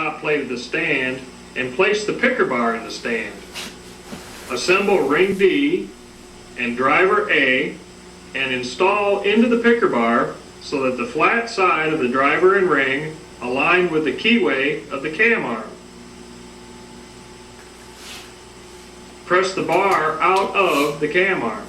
top plate of the stand and place the picker bar in the stand. Assemble ring D and driver A and install into the picker bar so that the flat side of the driver and ring align with the keyway of the cam arm. Press the bar out of the cam arm.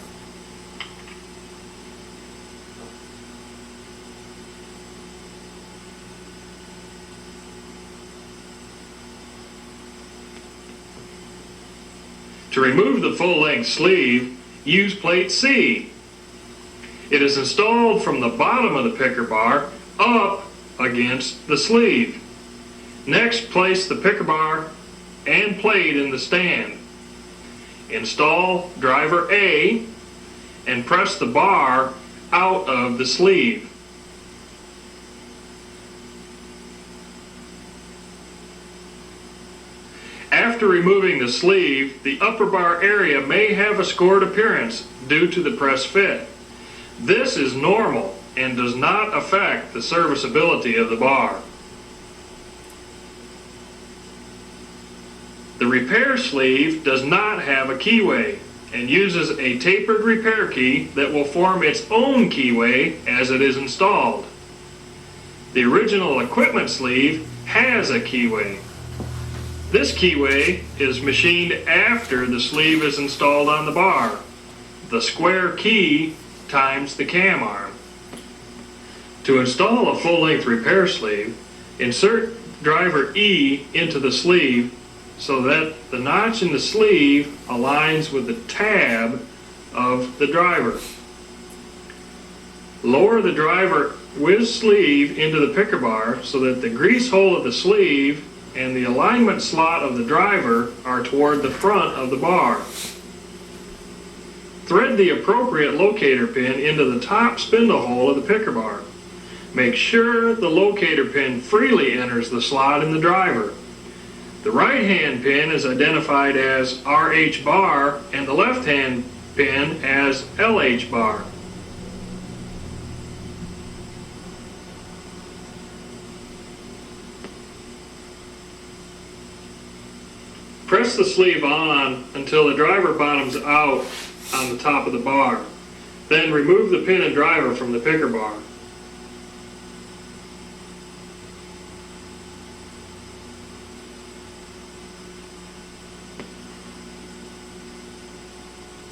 To remove the full-length sleeve, use plate C. It is installed from the bottom of the picker bar up against the sleeve. Next, place the picker bar and plate in the stand. Install driver A and press the bar out of the sleeve. After removing the sleeve, the upper bar area may have a scored appearance due to the press fit. This is normal and does not affect the serviceability of the bar. The repair sleeve does not have a keyway and uses a tapered repair key that will form its own keyway as it is installed. The original equipment sleeve has a keyway. This keyway is machined after the sleeve is installed on the bar. The square key times the cam arm. To install a full-length repair sleeve, insert driver E into the sleeve so that the notch in the sleeve aligns with the tab of the driver. Lower the driver with sleeve into the picker bar so that the grease hole of the sleeve and the alignment slot of the driver are toward the front of the bar. Thread the appropriate locator pin into the top spindle hole of the picker bar. Make sure the locator pin freely enters the slot in the driver. The right hand pin is identified as RH bar and the left hand pin as LH bar. Press the sleeve on until the driver bottoms out on the top of the bar. Then remove the pin and driver from the picker bar.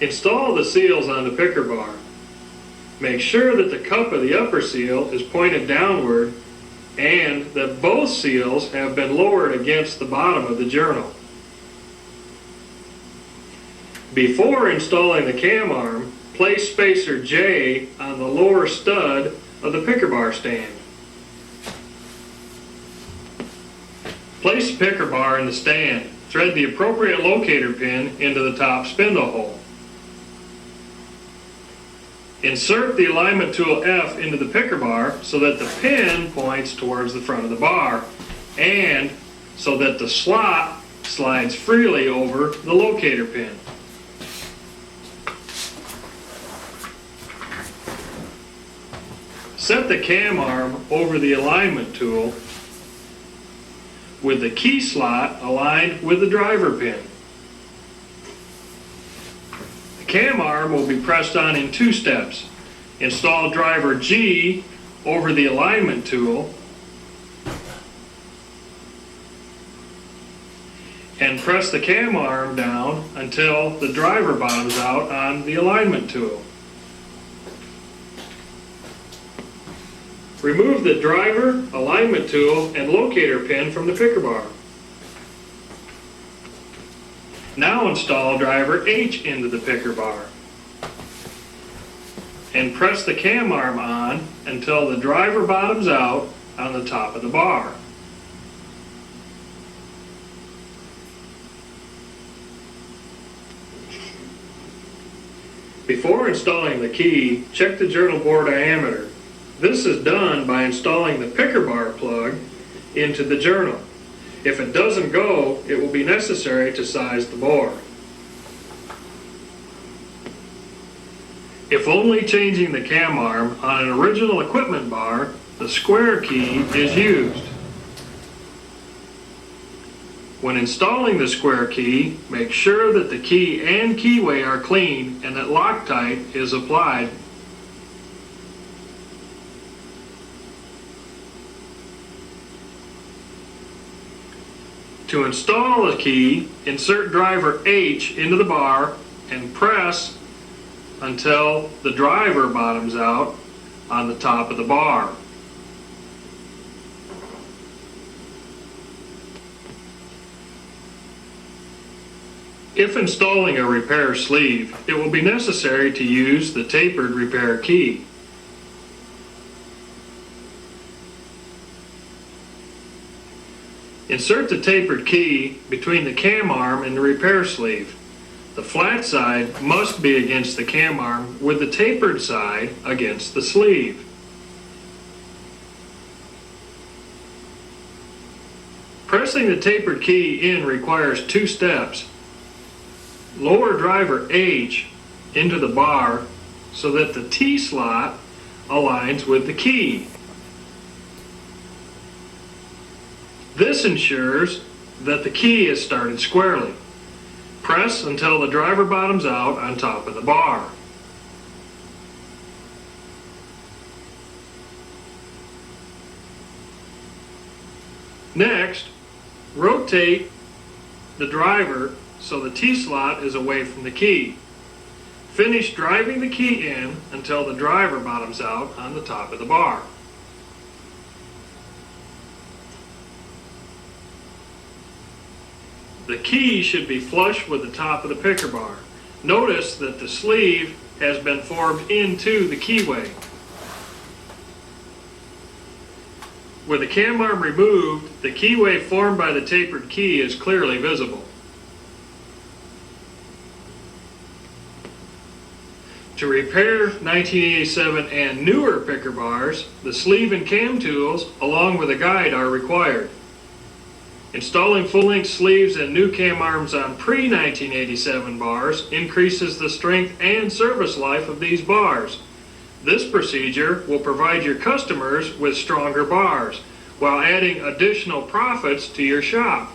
Install the seals on the picker bar. Make sure that the cup of the upper seal is pointed downward and that both seals have been lowered against the bottom of the journal. Before installing the cam arm, place spacer J on the lower stud of the picker bar stand. Place the picker bar in the stand. Thread the appropriate locator pin into the top spindle hole. Insert the alignment tool F into the picker bar so that the pin points towards the front of the bar and so that the slot slides freely over the locator pin. Set the cam arm over the alignment tool with the key slot aligned with the driver pin. The cam arm will be pressed on in two steps. Install driver G over the alignment tool and press the cam arm down until the driver bottoms out on the alignment tool. Remove the driver, alignment tool, and locator pin from the picker bar. Now install driver H into the picker bar and press the cam arm on until the driver bottoms out on the top of the bar. Before installing the key, check the journal bore diameter. This is done by installing the picker bar plug into the journal. If it doesn't go, it will be necessary to size the bore. If only changing the cam arm on an original equipment bar, the square key is used. When installing the square key, make sure that the key and keyway are clean and that Loctite is applied. To install a key, insert driver H into the bar and press until the driver bottoms out on the top of the bar. If installing a repair sleeve, it will be necessary to use the tapered repair key. Insert the tapered key between the cam arm and the repair sleeve. The flat side must be against the cam arm with the tapered side against the sleeve. Pressing the tapered key in requires 2 steps. Lower driver H into the bar so that the T slot aligns with the key. This ensures that the key is started squarely. Press until the driver bottoms out on top of the bar. Next, rotate the driver so the T-slot is away from the key. Finish driving the key in until the driver bottoms out on the top of the bar. The key should be flush with the top of the picker bar. Notice that the sleeve has been formed into the keyway. With the cam arm removed, the keyway formed by the tapered key is clearly visible. To repair 1987 and newer picker bars, the sleeve and cam tools, along with a guide, are required. Installing full-length sleeves and new cam arms on pre-1987 bars increases the strength and service life of these bars. This procedure will provide your customers with stronger bars, while adding additional profits to your shop.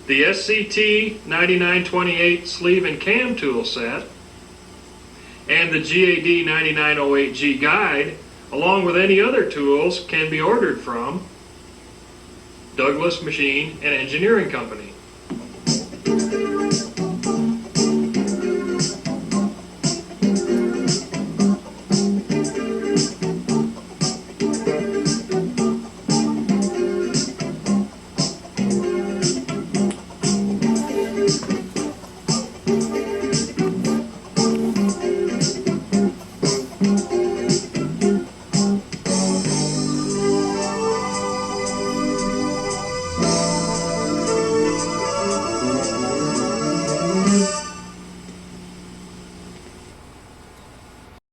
The SCT 9928 sleeve and cam tool set and the GAD 9908G guide, along with any other tools, can be ordered from Douglas Machine and Engineering Company.